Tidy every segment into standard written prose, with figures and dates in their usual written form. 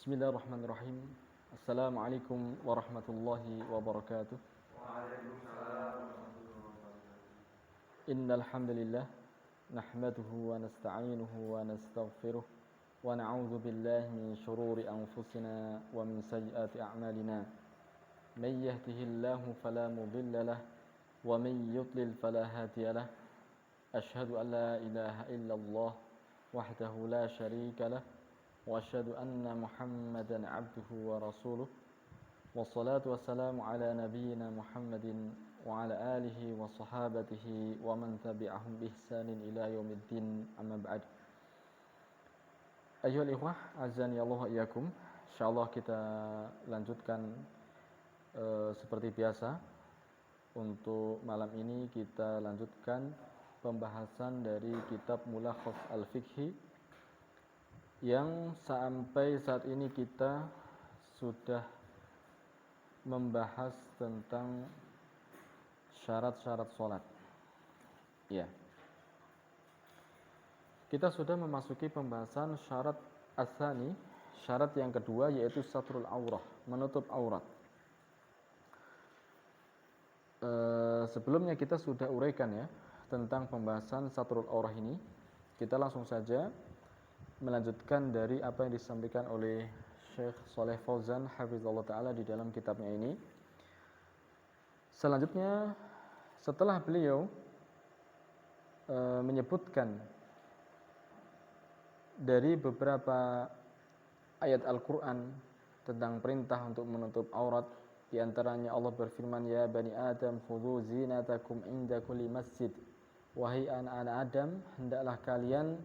Bismillahirrahmanirrahim. Assalamualaikum warahmatullahi wabarakatuh. Innal hamdalillah nahmaduhu wa nasta'inuhu wa nastaghfiruh wa na'udzu billahi min shururi anfusina wa min sayyiati a'malina. May yahdihillahu fala mudilla lahu wa may yudlil fala hadiya lahu. Ashhadu an la ilaha illallah wahdahu la syarika lahu wa asyhadu anna Muhammadan 'abduhu wa rasuluh. Wassalatu wassalamu ala nabiyyina Muhammadin wa ala alihi wa sahabatihi wa man tabi'ahum bi ihsanin ila yaumiddin, amma ba'd. Ayyuhal ikhwah, azani Allah wa iyyakum. Insyaallah kita lanjutkan seperti biasa. Untuk malam ini kita lanjutkan pembahasan dari kitab Mulakhas Al-Fiqhi yang sampai saat ini kita sudah membahas tentang syarat-syarat sholat. Ya. Kita sudah memasuki pembahasan syarat asani, syarat yang kedua, yaitu satrul aurah, menutup aurat. Sebelumnya kita sudah uraikan ya tentang pembahasan satrul aurah ini. Kita langsung saja melanjutkan dari apa yang disampaikan oleh Syekh Shalih Fauzan hafizallahu taala di dalam kitabnya ini. Selanjutnya, setelah beliau menyebutkan dari beberapa ayat Al-Qur'an tentang perintah untuk menutup aurat, di antaranya Allah berfirman, ya bani Adam khudhu zinatakum inda kulli masjid. Wahai anak-anak Adam, hendaklah kalian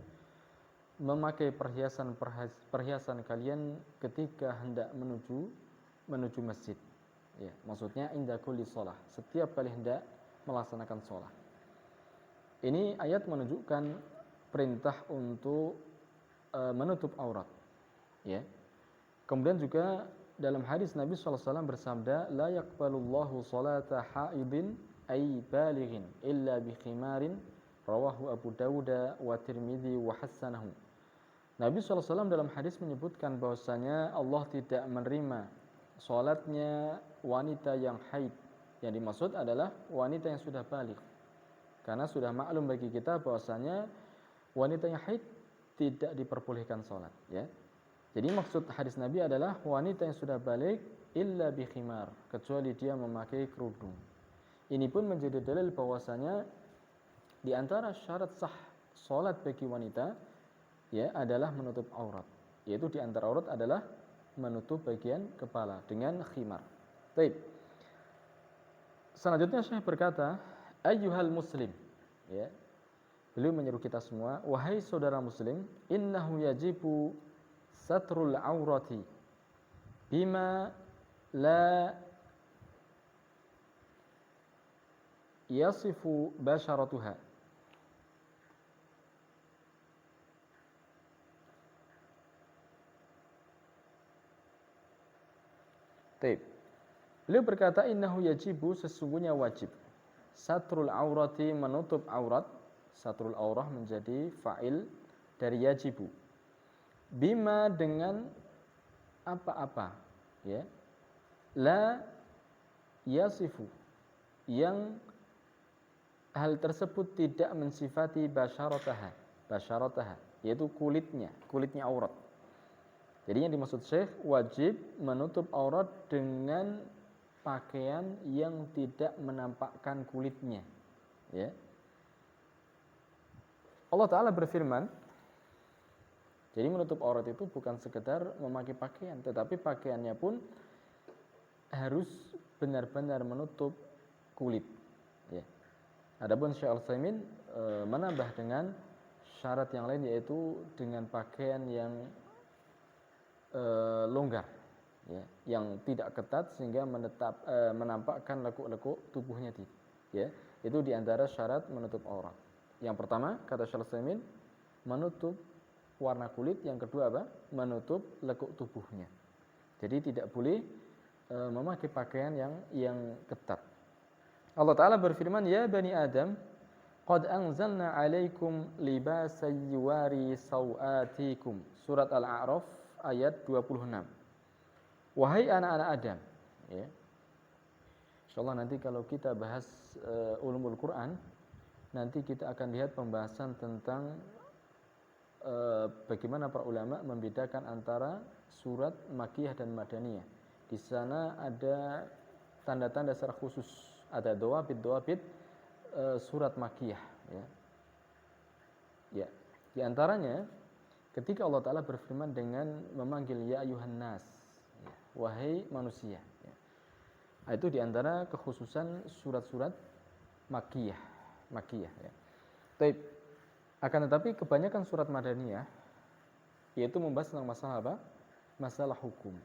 memakai perhiasan kalian ketika hendak menuju masjid. Ya, maksudnya inda kulli shalah, setiap kali hendak melaksanakan shalah. Ini ayat menunjukkan perintah untuk menutup aurat. Ya. Kemudian juga dalam hadis Nabi SAW bersabda, la yaqbalullahu salata haidin ay balighin illa bi khimarin, rawahu Abu Dawud wa Tirmidzi wa hassanahu. Nabi SAW dalam hadis menyebutkan bahwasanya Allah tidak menerima salatnya wanita yang haid. Yang dimaksud adalah wanita yang sudah baligh. Karena sudah maklum bagi kita bahwasanya wanita yang haid tidak diperbolehkan salat, ya. Jadi maksud hadis Nabi adalah wanita yang sudah baligh illa bi khimar, kecuali dia memakai kerudung. Ini pun menjadi dalil bahwasanya di antara syarat sah salat bagi wanita, ya, adalah menutup aurat. Yaitu di antara aurat adalah menutup bagian kepala dengan khimar. Baik. Selanjutnya Syekh berkata, ayyuhal muslim, ya. Beliau menyeru kita semua, wahai saudara muslim, innahu yajibu satrul aurati bima la yasifu basharatuha. Taib. Beliau berkata, innahu yajibu, sesungguhnya wajib, satrul aurati, menutup aurat. Satrul aurah menjadi fa'il dari yajibu. Bima, dengan apa-apa, ya. La yasifu, yang hal tersebut tidak mensifati basyarataha, yaitu kulitnya aurat. Jadi yang dimaksud Syekh, wajib menutup aurat dengan pakaian yang tidak menampakkan kulitnya, ya. Allah Ta'ala berfirman, jadi menutup aurat itu bukan sekedar memakai pakaian, tetapi pakaiannya pun harus benar-benar menutup kulit, ya. Adapun Syekh Al-Utsaimin menambah dengan syarat yang lain, yaitu dengan pakaian yang longgar, ya, yang tidak ketat sehingga menampakkan lekuk-lekuk tubuhnya, ya. Itu diantara syarat menutup aurat. Yang pertama, kata Syekh Al-Utsaimin, menutup warna kulit. Yang kedua apa? Menutup lekuk tubuhnya. Jadi tidak boleh memakai pakaian yang ketat. Allah Ta'ala berfirman, ya bani Adam, qad anzalna alaikum libasan yuwari sawatikum. Surat Al-A'raf ayat 26. Wahai anak-anak Adam, ya. Insyaallah nanti kalau kita bahas ulumul Quran, nanti kita akan lihat pembahasan tentang bagaimana para ulama membedakan antara surat Makkiyah dan Madaniyah. Di sana ada tanda-tanda secara khusus, ada dawabit surat Makkiyah, ya. Ya, di antaranya ketika Allah Ta'ala berfirman dengan memanggil ya ayuhan nas, ya, wahai manusia, ya. Itu di antara kekhususan surat-surat Makkiyah, ya. Taib. Akan tetapi kebanyakan surat Madaniyah yaitu membahas tentang masalah apa? Masalah hukum.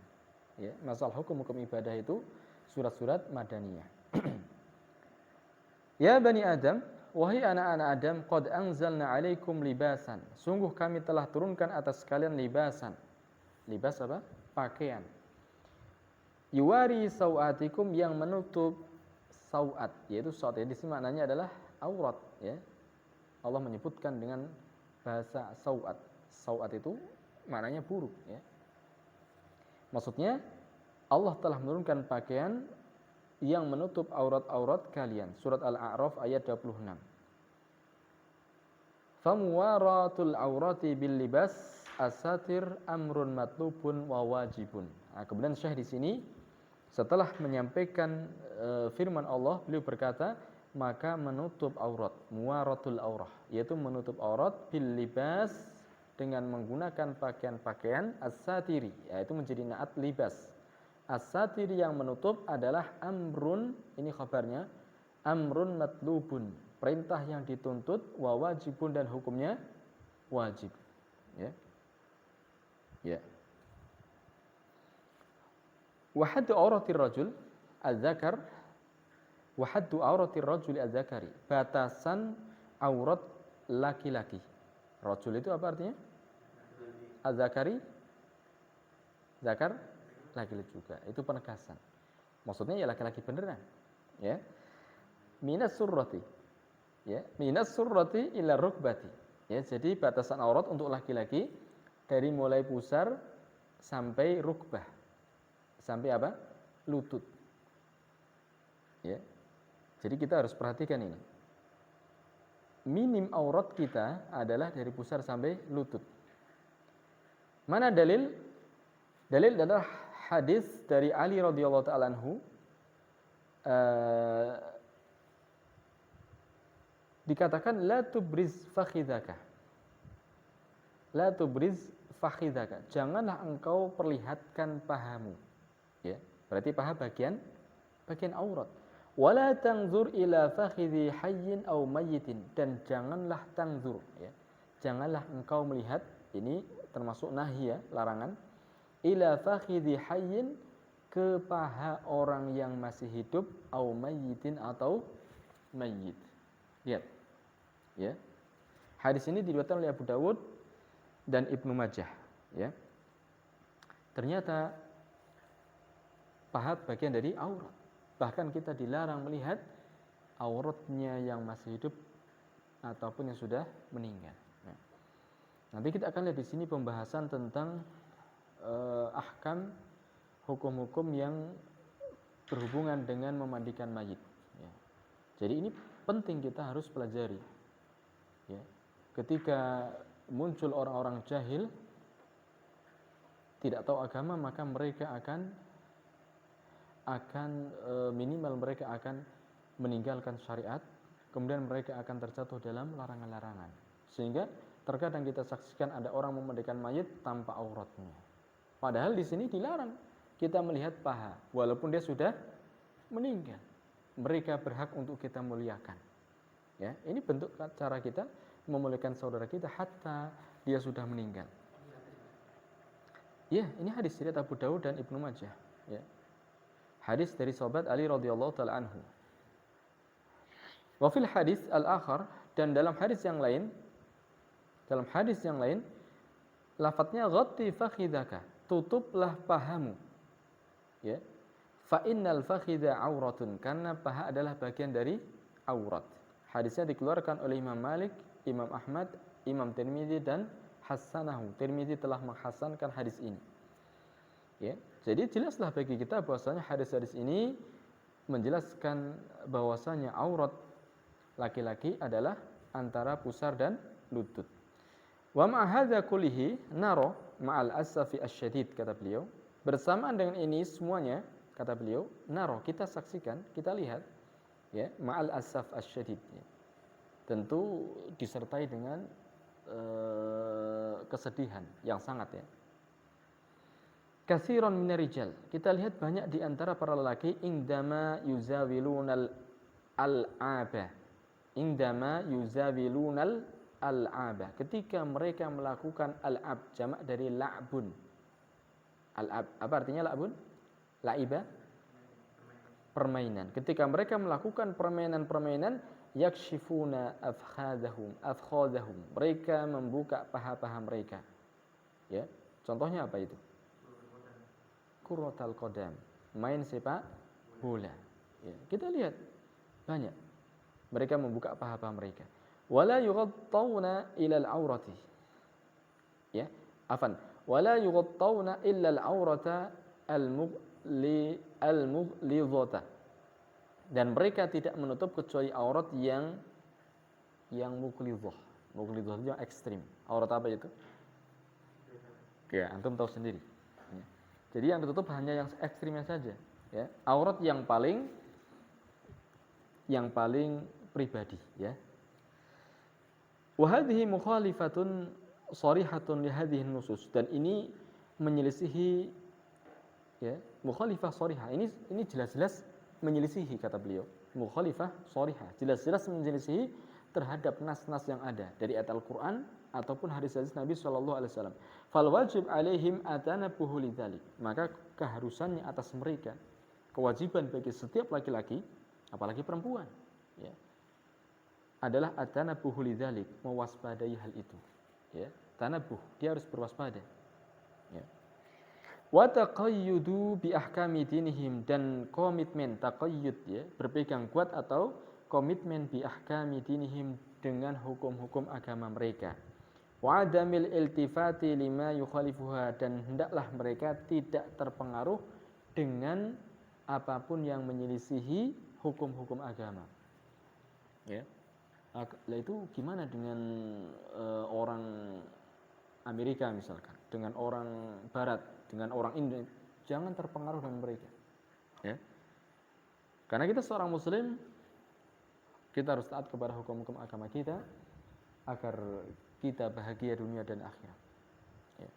Ya, masalah hukum ibadah itu surat-surat Madaniyah. Ya Bani Adam, wahai anak-anak Adam, qad anzalna 'alaikum libasan. Sungguh kami telah turunkan atas kalian libasan. Libas apa? Pakaian. Yuwari sawatikum, yang menutup sawat, yaitu sawat di sini maknanya adalah aurat, ya. Allah menyebutkan dengan bahasa sawat. Sawat itu maknanya buruk, ya. Maksudnya Allah telah menurunkan pakaian yang menutup aurat-aurat kalian. Surat Al-A'raf ayat 26. Famuwaratul aurati bil libas asatir amrun matlubun wa wajibun. Nah, kemudian Syekh di sini setelah menyampaikan firman Allah, beliau berkata, maka menutup aurat, muwaratul aurah, yaitu menutup aurat bil libas, dengan menggunakan pakaian-pakaian as-satiri, yaitu menjadi naat libas. As-satiri yang menutup adalah amrun, ini khabarnya, amrun matlubun, perintah yang dituntut, wa wajibun, dan hukumnya wajib, ya. Ya. Wa haddu auratir rajul az-zakar, wa haddu auratir rajul az-zakari, batasan aurat laki-laki. Rajul itu apa artinya? Az-zakari, zakar, laki-laki juga. Itu penegasan. Maksudnya ya laki-laki beneran, ya. Minas surrati, ya, minas surrati ila rukbati, ya. Jadi batasan aurat untuk laki-laki dari mulai pusar sampai rukbah, sampai apa? Lutut, ya. Jadi kita harus perhatikan ini. Minim aurat kita adalah dari pusar sampai lutut. Mana dalil? Dalil adalah hadis dari Ali radhiyallahu ta'ala anhu. Dikatakan la tubriz fakhidaka. La tubriz fakhidaka. Janganlah engkau perlihatkan pahamu. Ya, berarti paha bagian aurat. Wala tangzur ila fakhidhi hayyin aw mayyitin, dan janganlah tangzur, ya. Janganlah engkau melihat, ini termasuk nahi, ya, larangan, ila fakhidhi hayyin, ke paha orang yang masih hidup, aw mayyitin, atau mayyit. Lihat, ya. Hadis ini diriwayatkan oleh Abu Dawud dan Ibnu Majah, ya. Ternyata paha bagian dari aurat. Bahkan kita dilarang melihat auratnya yang masih hidup ataupun yang sudah meninggal. Nah, nanti kita akan lihat di sini pembahasan tentang ahkam, hukum-hukum yang berhubungan dengan memandikan mayit. Ya. Jadi ini penting kita harus pelajari. Ya. Ketika muncul orang-orang jahil, tidak tahu agama, maka mereka akan minimal mereka akan meninggalkan syariat, kemudian mereka akan terjatuh dalam larangan-larangan. Sehingga terkadang kita saksikan ada orang memandikan mayit tanpa auratnya. Padahal di sini dilarang kita melihat paha, walaupun dia sudah meninggal. Mereka berhak untuk kita muliakan. Ya, ini bentuk cara kita memuliakan saudara kita hatta dia sudah meninggal. Ya, ini hadis riwayat Abu Dawud dan Ibnu Majah. Ya. Hadis dari sahabat Ali radhiyallahu taala anhu. Wa fil hadis al-akhar, dan dalam hadis yang lain, lafadznya ghatti fakhidaka, tutuplah pahamu. Ya. Fa innal fakhidha auratun, karena paha adalah bagian dari aurat. Hadisnya dikeluarkan oleh Imam Malik, Imam Ahmad, Imam Tirmidzi, dan hassanahu. Tirmidzi telah menghasankan hadis ini. Ya, jadi jelaslah bagi kita bahwasanya hadis-hadis ini menjelaskan bahwasanya aurat laki-laki adalah antara pusar dan lutut. Wa ma hadza kullihi naro ma'al asafi asyadid, kata beliau. Bersamaan dengan ini semuanya, kata beliau, naro, kita saksikan, kita lihat, ya, ma'al asaf asyadid. Ya. Tentu disertai dengan kesedihan yang sangat, ya. Katsiran minar rijal, kita lihat banyak di antara para lelaki indama yuzawilunal al-aba. Indama yuzawilunal al-aba, ketika mereka melakukan al-ab, jamak dari la'bun. Al-ab, apa artinya la'bun? La'iba, permainan. Ketika mereka melakukan permainan-permainan, yakshifuna afkhadahum, mereka membuka paha-paha mereka. Ya, contohnya apa itu? Kurratal qadam, main sepak bola. Ya, kita lihat banyak mereka membuka paha-paha mereka. Wala yughattawna ila al-aurati. Ya, afan. Wala yughattawna illa al-aurata al-mughlidhata. Dan mereka tidak menutup kecuali aurat yang mughlidhah. Mughlidhah itu yang ekstrim. Aurat apa itu? Ya, antum tahu sendiri. Ya. Jadi yang ditutup hanya yang ekstrimnya saja, ya. Aurat yang paling pribadi, ya. Wa hadhihi mukhalifatun sharihatun li hadhihi nusus, dan ini menyelisihi, ya, mukhalifah sharihah. Ini jelas-jelas menyelisihi, kata beliau. Mukhalifah sharihah, jelas-jelas menyelisihi terhadap nas-nas yang ada dari ayat Al-Qur'an ataupun hadis-hadis Nabi sallallahu alaihi wasallam. Fal wajib alaihim atanabuhu lidzalik. Maka keharusannya atas mereka, kewajiban bagi setiap laki-laki, apalagi perempuan, ya, adalah atanabuhu lidzalik, mewaspadai hal itu, ya. Tanabuh, dia harus berwaspada, ya. Wa taqayyudu bi ahkami dinihim, dan komitmen taqayyud, ya, berpegang kuat atau komitmen bi ahkami dinihim, dengan hukum-hukum agama mereka. Wa adamil iltifati lima yukhalifuha, dan hendaklah mereka tidak terpengaruh dengan apapun yang menyelisihi hukum-hukum agama, ya. Lah itu gimana dengan orang Amerika misalkan, dengan orang Barat, dengan orang Indonesia? Jangan terpengaruh dengan mereka, ya. Karena kita seorang Muslim, kita harus taat kepada hukum-hukum agama kita agar kita bahagia dunia dan akhirat, ya.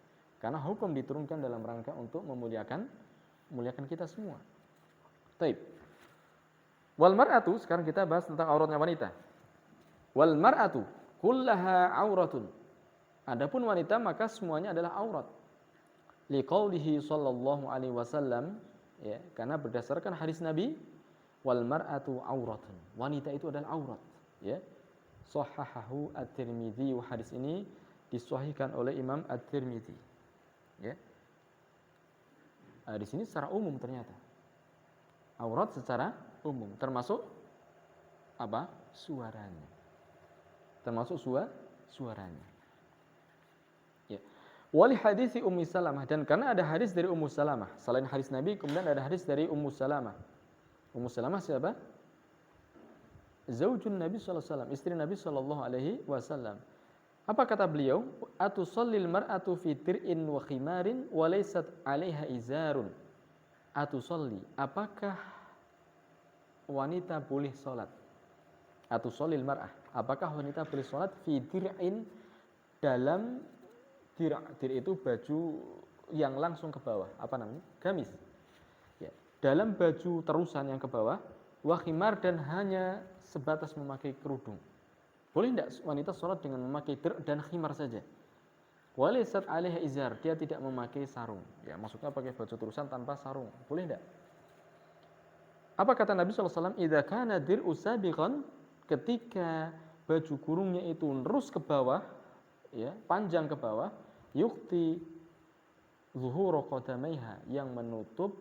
Karena hukum diturunkan dalam rangka untuk memuliakan kita semua. Taib. Wal mar'atu, sekarang kita bahas tentang auratnya wanita. Wal mar'atu kullaha auratun. Adapun wanita maka semuanya adalah aurat. Liqaulihi sallallahu alaihi wasallam, ya, karena berdasarkan hadis Nabi, wal mar'atu auratun. Wanita itu adalah aurat, ya. Shahahahu at-Tirmidzi, hadis ini disahihkan oleh Imam at-Tirmidzi, ya. Di sini secara umum ternyata. Aurat secara umum termasuk apa? Suaranya. Termasuk suaranya. Ya. Wali hadisi Ummu Salamah, dan karena ada hadis dari Ummu Salamah, selain hadis Nabi kemudian ada hadis dari Ummu Salamah. Ummu Salamah siapa? Zaujun Nabi sallallahu alaihi wasallam, istri Nabi sallallahu alaihi wasallam. Apa kata beliau? Atusallil mar'atu fi tir'in wa khimarin wa laysat 'alaiha izarun. Atusalli, apakah wanita boleh salat? Atusallil mar'ah, apakah wanita boleh salat fi dir'in, dalam dir' itu baju yang langsung ke bawah, apa namanya? Gamis. Ya, dalam baju terusan yang ke bawah, wa khimar, dan hanya sebatas memakai kerudung. Boleh tidak wanita salat dengan memakai dir' dan khimar saja? Walaysat 'alaiha izar, dia tidak memakai sarung. Ya, maksudnya pakai baju terusan tanpa sarung. Boleh tidak? Apa kata Nabi sallallahu alaihi wasallam? Idza kana dir'u sabiqan, ketika baju kurungnya itu lurus ke bawah, ya, panjang ke bawah, yukti zuhura qadamaiha, yang menutup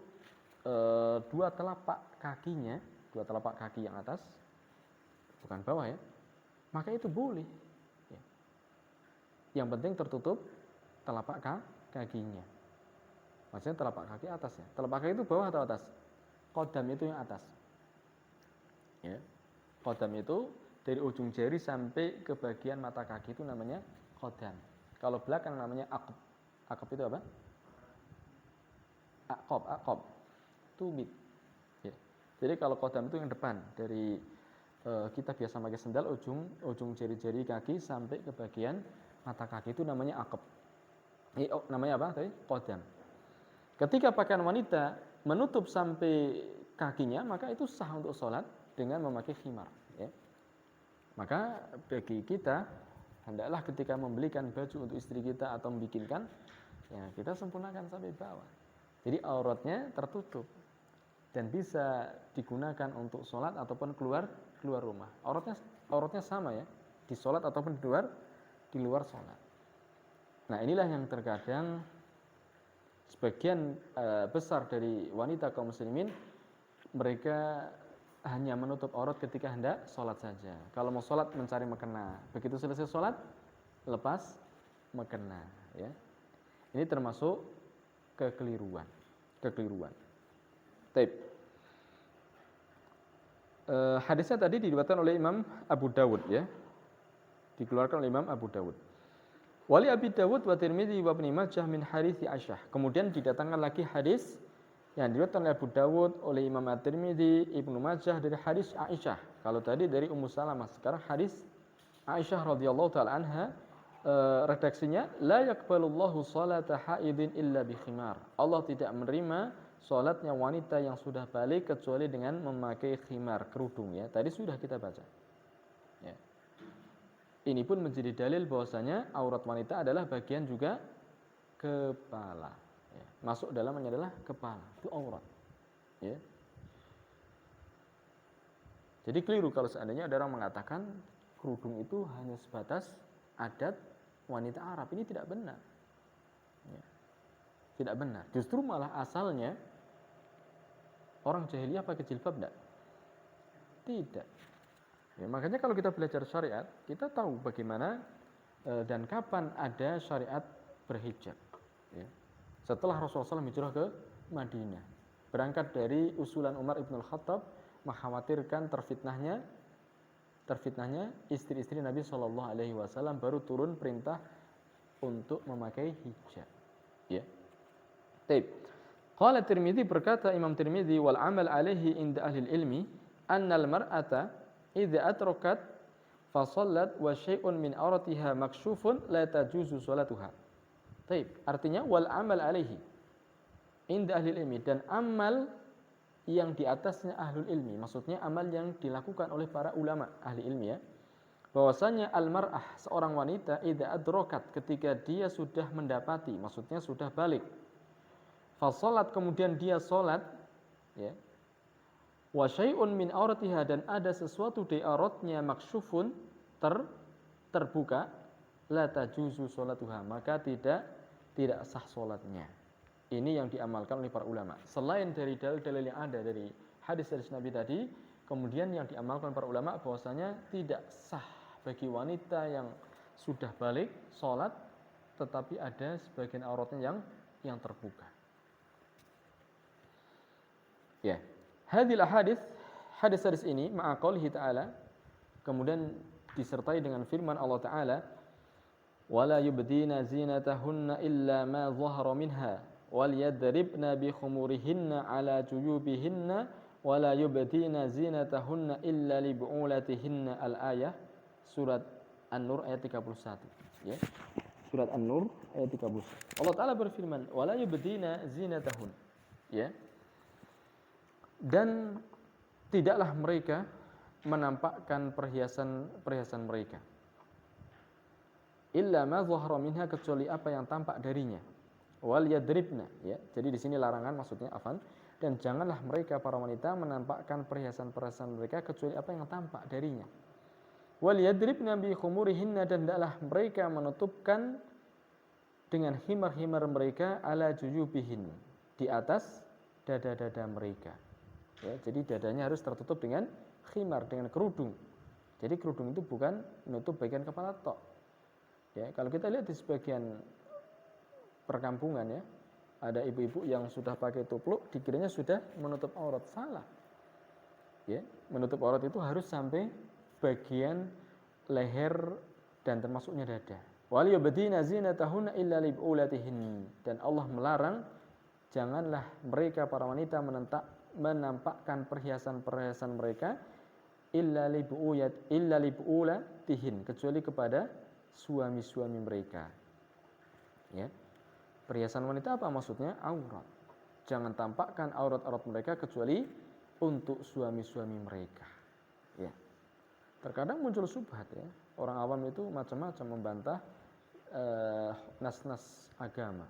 dua telapak kakinya, dua telapak kaki yang atas, bukan bawah, ya, maka itu boleh, ya. Yang penting tertutup telapak kakinya. Maksudnya telapak kaki atas ya. Telapak kaki itu bawah atau atas? Qadam itu yang atas. Ya. Qadam itu dari ujung jari sampai ke bagian mata kaki itu namanya qadam. Kalau belakang namanya aqab. Aqab itu apa? Aqab. Tumit. Ya. Jadi kalau qadam itu yang depan dari kita biasa pakai sendal ujung jari-jari kaki sampai ke bagian mata kaki itu namanya aqab. Namanya apa tadi? Qadam. Ketika pakaian wanita menutup sampai kakinya, maka itu sah untuk sholat dengan memakai khimar. Ya. Maka bagi kita, hendaklah ketika membelikan baju untuk istri kita atau membikinkan, ya kita sempurnakan sampai bawah. Jadi auratnya tertutup dan bisa digunakan untuk sholat ataupun keluar rumah. Auratnya sama ya, di sholat ataupun di luar sholat. Nah inilah yang terkadang sebagian besar dari wanita kaum muslimin, mereka hanya menutup aurat ketika hendak sholat saja. Kalau mau sholat mencari mukena, begitu selesai sholat lepas mukena. Ya. Ini termasuk kekeliruan. Taib. Hadisnya tadi diriwayatkan oleh Imam Abu Dawud ya, dikeluarkan oleh Imam Abu Dawud. Wali Abi Dawud wa Tirmidzi wa Ibnu Majah min hadits Aisyah. Kemudian didatangkan lagi hadis yang diriwayatkan oleh Abu Dawud, oleh Imam At-Tirmidzi, Ibnu Majah dari hadis Aisyah. Kalau tadi dari Ummu Salamah, sekarang hadis Aisyah radhiyallahu taala anha, redaksinya la yaqbalullahu salata haidin illa bi khimar. Allah tidak menerima salatnya wanita yang sudah balik kecuali dengan memakai khimar, kerudung ya. Tadi sudah kita baca. Ya. Ini pun menjadi dalil bahwasanya aurat wanita adalah bagian juga kepala. Ya. Masuk dalamnya adalah kepala, itu aurat. Ya. Jadi keliru kalau seandainya ada orang mengatakan kerudung itu hanya sebatas adat wanita Arab. Ini tidak benar. Ya. Tidak benar. Justru malah asalnya orang jahiliyah pakai jilbab enggak? Tidak. Ya, makanya kalau kita belajar syariat, kita tahu bagaimana dan kapan ada syariat berhijab. Ya. Setelah Rasulullah SAW hijrah ke Madinah, berangkat dari usulan Umar ibn al-Khattab, mengkhawatirkan terfitnahnya istri-istri Nabi SAW, baru turun perintah untuk memakai hijab. Ya. Taib. Qala Tirmidzi, berkata Imam Tirmidzi, wal amal alaihi inda ahli ilmi annal mar'ata idza atrakat fa shallat wa syai'un min auratiha maksyufun la tajuzu salatuha. Taib. Artinya wal amal alaihi inda ahli ilmi, dan amal yang di atasnya ahlul ilmi, maksudnya amal yang dilakukan oleh para ulama ahli ilmi ya, bahwasanya al-mar'ah, seorang wanita, idza adrakat, ketika dia sudah mendapati, maksudnya sudah balik, fa shalat, kemudian dia salat ya, wa syai'un min auratiha, dan ada sesuatu di auratnya maksyufun, terbuka, la tajuzu salatuha, maka tidak sah salatnya. Ini yang diamalkan oleh para ulama. Selain dari dalil-dalil yang ada dari hadis-hadis Nabi tadi, kemudian yang diamalkan para ulama bahwasanya tidak sah bagi wanita yang sudah balik salat tetapi ada sebagian auratnya yang terbuka. Ya. Hadil hadis ini ma'a qaulihi ta'ala, kemudian disertai dengan firman Allah Ta'ala, wala yubdina zinatahunna illa ma dhahara minha wal yadribna bi khumurihinna ala juyubihinna wala yubdina zinatahunna illa li bu'ulatihinna. Al-ayah, surat An-Nur ayat 31 ya. Surat An-Nur ayat 31. Allah Ta'ala berfirman, wala yubdina zinatahun ya. Dan tidaklah mereka menampakkan perhiasan mereka illa ma dhahara minha, kecuali apa yang tampak darinya, wal yadribna ya. Jadi di sini larangan, maksudnya afan, dan janganlah mereka para wanita menampakkan perhiasan-perhiasan mereka kecuali apa yang tampak darinya. Wal yadribna bi khumurihinna, dan hendaklah mereka menutupkan dengan himar-himar mereka ala juyubihin, di atas dada-dada mereka. Ya, jadi dadanya harus tertutup dengan khimar, dengan kerudung. Jadi kerudung itu bukan menutup bagian kepala tok. Ya, kalau kita lihat di sebagian perkampungan ya, ada ibu-ibu yang sudah pakai tupluk dikiranya sudah menutup aurat. Salah. Ya, menutup aurat itu harus sampai bagian leher dan termasuknya dada. Wal yubdina zinatahunna illa libu'ulatihin. Dan Allah melarang janganlah mereka para wanita menampakkan perhiasan-perhiasan mereka illa libu'ulatihin, kecuali kepada suami-suami mereka. Ya. Perhiasan wanita apa maksudnya? Aurat. Jangan tampakkan aurat-aurat mereka kecuali untuk suami-suami mereka. Ya. Terkadang muncul syubhat ya. Orang awam itu macam-macam membantah nas-nas agama.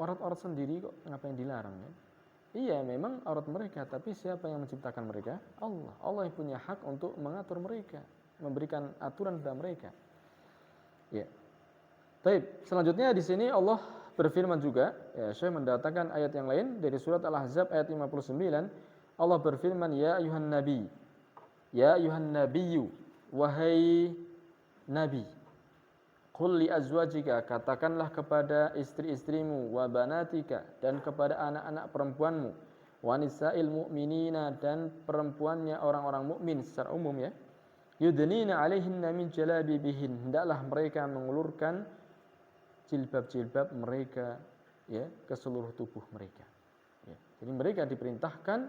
Aurat-aurat sendiri kok ngapain dilarang ya? Iya, memang aurat mereka, tapi siapa yang menciptakan mereka? Allah. Allah yang punya hak untuk mengatur mereka, memberikan aturan kepada mereka. Ya. Baik, selanjutnya di sini Allah berfirman juga, ya, Syekh mendatangkan ayat yang lain dari surat Al-Ahzab ayat 59. Allah berfirman, ya ayuhan nabiyyu, wahai nabi, qul li azwajika, katakanlah kepada istri-istrimu, wa banatika, dan kepada anak-anak perempuanmu, wa nisa'il mu'minina, dan perempuannya orang-orang mukmin secara umum ya, yudnina 'alaihinna min jalabibihin, hendaklah mereka mengulurkan jilbab-jilbab mereka ya ke seluruh tubuh mereka. Ya. Jadi mereka diperintahkan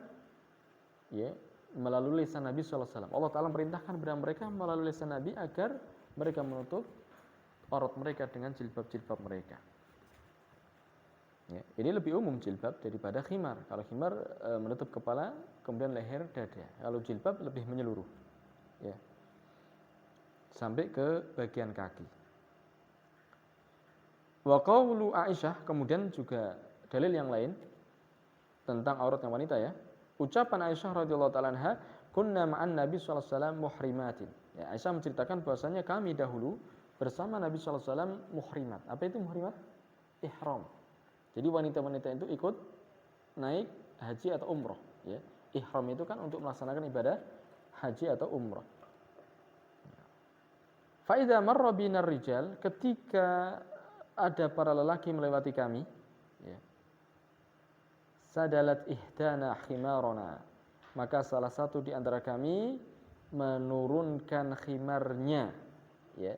ya melalui lisan Nabi sallallahu alaihi wasallam. Allah Taala perintahkan kepada mereka melalui lisan Nabi agar mereka menutup aurat mereka dengan jilbab-jilbab mereka. Ya, ini lebih umum jilbab daripada khimar. Kalau khimar menutup kepala, kemudian leher, dada. Kalau jilbab lebih menyeluruh. Ya. Sampai ke bagian kaki. Wa qaulu Aisyah, kemudian juga dalil yang lain tentang auratnya wanita ya. Ucapan Aisyah radhiyallahu taala anha, kunna ma'an Nabi sallallahu alaihi wasallam muhrimatin. Ya, Aisyah menceritakan bahwasanya kami dahulu bersama Nabi sallallahu alaihi wasallam muhrimat. Apa itu muhrimat? Ihram. Jadi wanita-wanita itu ikut naik haji atau umroh ya. Ihram itu kan untuk melaksanakan ibadah haji atau umroh. Fa idza marra binar rijal, ketika ada para lelaki melewati kami ya. Sadalat ihdana khimarana, maka salah satu di antara kami menurunkan khimarnya ya.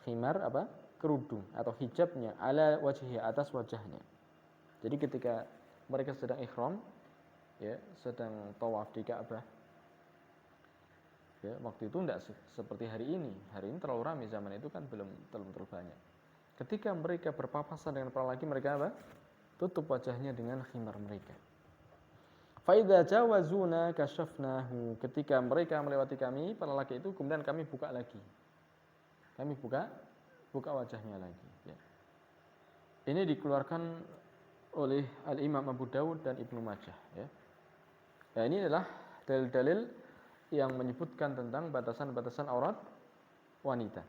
Khimar apa? Kerudung atau hijabnya ala wajhi, atas wajahnya. Jadi ketika mereka sedang ihram ya, sedang tawaf di Ka'bah ya, waktu itu tidak seperti hari ini. Hari ini terlalu ramai, zaman itu kan belum terlalu banyak. Ketika mereka berpapasan dengan para lelaki, mereka apa? Tutup wajahnya dengan khimar mereka. Fa idza jawazuna kashafnahu, ketika mereka melewati kami, para lelaki itu, kemudian kami buka lagi. Kami buka wajahnya lagi ya. Ini dikeluarkan oleh Al-Imam Abu Dawud dan Ibnu Majah ya. Nah, ini adalah dalil-dalil yang menyebutkan tentang batasan-batasan aurat wanita.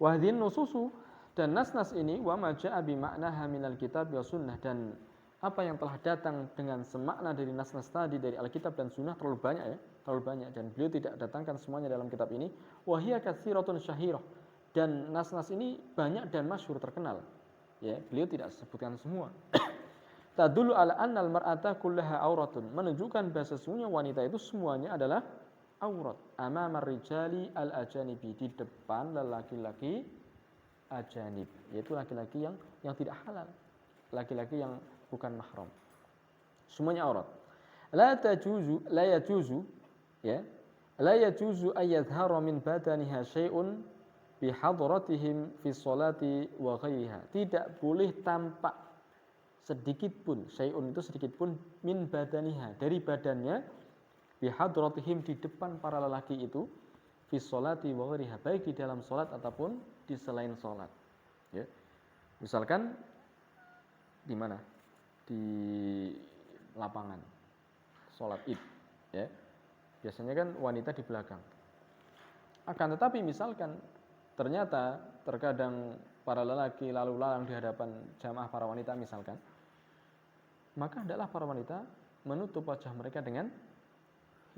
Wahdin nususu, dan nas-nas ini wa ma jaa bi ma'naha minal kitab wa sunnah, dan apa yang telah datang dengan semakna dari nas-nas tadi dari Alkitab dan Sunnah terlalu banyak ya, terlalu banyak, dan beliau tidak datangkan semuanya dalam kitab ini. Wa hiya katsiratun syahirah, dan nas-nas ini banyak dan masyhur, terkenal ya, beliau tidak sebutkan semua. Tadullu ala annal mar'ata kullaha auratun, menunjukkan bahwa sesungguhnya wanita itu semuanya adalah aurat, amamar rijali al-ajanibi, di depan lelaki-laki ajanib, yaitu laki-laki yang tidak halal, laki-laki yang bukan mahram, semuanya aurat. La yajuzu ayyadhara min badaniha syai'un bihadratihim fi sholati wa ghairiha, tidak boleh tampak sedikit pun, syai'un itu sedikit pun, min badaniha, dari badannya, bihadratihim, di depan para lelaki itu, fi sholati wa ghairiha, baik di dalam salat ataupun di selain salat ya. Misalkan di mana? Di lapangan salat Id ya. Biasanya kan wanita di belakang. Akan tetapi misalkan ternyata terkadang para lelaki lalu lalang di hadapan jamaah para wanita misalkan, maka hendaklah para wanita menutup wajah mereka dengan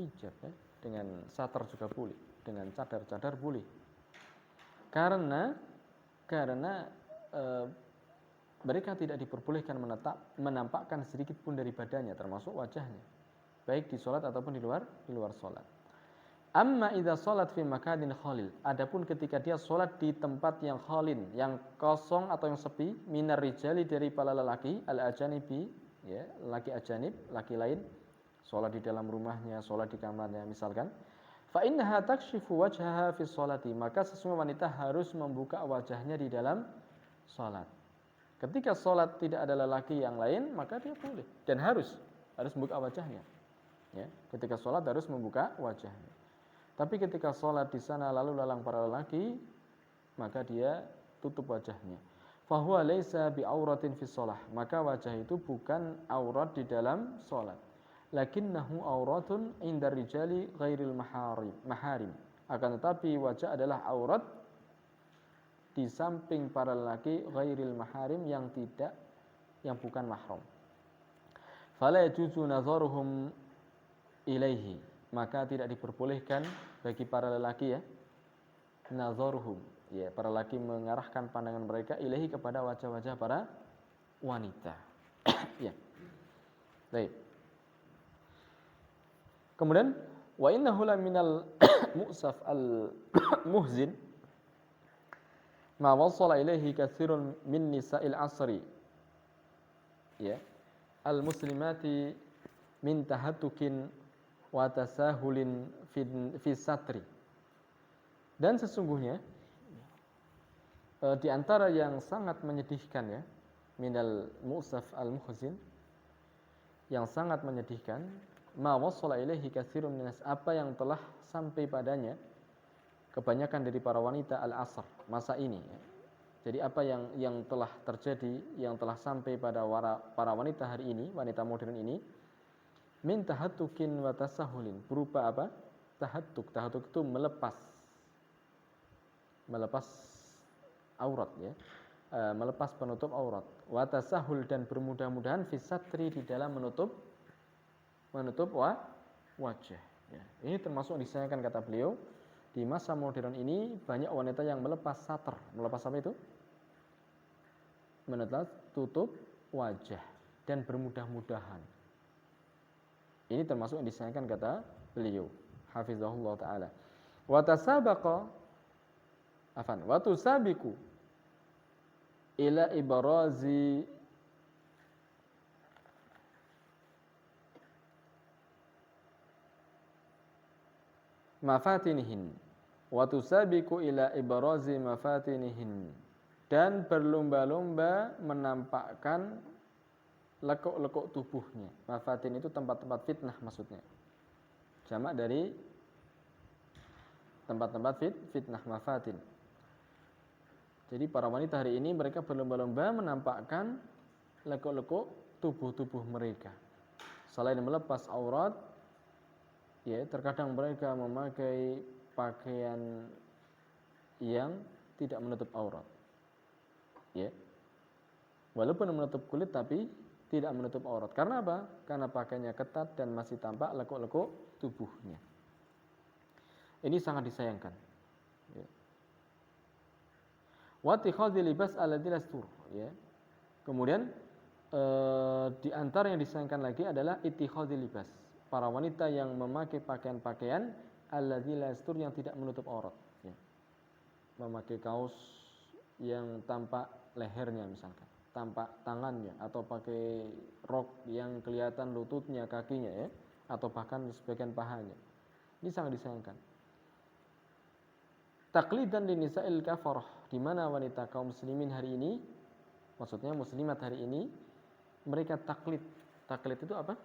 hijab ya, dengan satar juga boleh, dengan cadar-cadar boleh. Karena mereka tidak diperbolehkan menampakkan sedikit pun dari badannya, termasuk wajahnya, baik di sholat ataupun di luar sholat. Amma idza sholat fi makanin khalil. Adapun ketika dia sholat di tempat yang khalin, yang kosong atau yang sepi, minar rijali dari para lelaki, al ajanibi, ya, laki ajanib, laki lain, sholat di dalam rumahnya, sholat di kamarnya misalkan. Fa innaha takshifu wajhaha fi sholati. Maka sesungguhnya wanita harus membuka wajahnya di dalam sholat. Ketika sholat tidak ada lelaki yang lain, maka dia boleh dan harus membuka wajahnya. Ya, ketika sholat harus membuka wajahnya. Tapi ketika sholat di sana lalu lalang para lelaki, maka dia tutup wajahnya. Fahuwa laisa bi'auratin fi sholah. Maka wajah itu bukan aurat di dalam sholat. Lakinnahu auratun indar rijali ghairil maharim. Akan tetapi wajah adalah aurat di samping para lelaki ghairil maharim yang bukan mahram. Fala yajuzu nazaruhum ilaihi. Maka tidak diperbolehkan bagi para lelaki, ya, nazaruhum, ya, para lelaki mengarahkan pandangan mereka ilahi kepada wajah-wajah para wanita. Ya. Baik. Kemudian wa innahu la minal mu'saf al muhzin ma wasala ilaihi katsirun min nisa'il asri, ya, al muslimati min tahattukin wa tasahulin fi satri. Dan sesungguhnya di antara yang sangat menyedihkan, ya, minal mu'saf al-muhzin, yang sangat menyedihkan, ma wasala ilaihi katsirun minas, apa yang telah sampai padanya kebanyakan dari para wanita al-asr, masa ini, ya. Jadi apa yang telah terjadi, yang telah sampai pada para wanita hari ini, wanita modern ini, min tahattukin wa tasahulin, berupa apa? Tahattuk itu melepas aurat, ya, melepas penutup aurat. Wa tasahul, dan bermudah-mudahan fi satri, di dalam menutup wajah, ya. Ini termasuk disayangkan, kata beliau, di masa modern ini banyak wanita yang melepas satr. Melepas apa itu? Menutup tutup wajah dan bermudah-mudahan. Ini termasuk yang disayangkan, kata beliau, hafizahullah taala. Wa tusabiqu ila ibrazi mafatinihin. Wa tusabiqu ila ibrazi mafatinihin. Dan berlomba-lomba menampakkan lekuk-lekuk tubuhnya. Mafatin itu tempat-tempat fitnah maksudnya. Jamak dari tempat-tempat fitnah, mafatin. Jadi para wanita hari ini mereka berlomba-lomba menampakkan lekuk-lekuk tubuh-tubuh mereka. Selain melepas aurat, ya, terkadang mereka memakai pakaian yang tidak menutup aurat. Ya. Walaupun menutup kulit tapi tidak menutup aurat. Karena apa? Karena pakaiannya ketat dan masih tampak lekuk-lekuk tubuhnya. Ini sangat disayangkan. Ya. Wa tikhadhi libas alladzi lastur, ya. Kemudian di antara yang disayangkan lagi adalah ittikhadhi libas, para wanita yang memakai pakaian-pakaian alladzi lastur, yang tidak menutup aurat, ya. Memakai kaos yang tampak lehernya misalkan, tampak tangannya, atau pakai rok yang kelihatan lututnya, kakinya, ya, atau bahkan sebagian pahanya. Ini sangat disayangkan. Taqlidan linisa'il kafarah, di mana wanita kaum muslimin hari ini, maksudnya muslimat hari ini, mereka taklid. Taklid itu apa?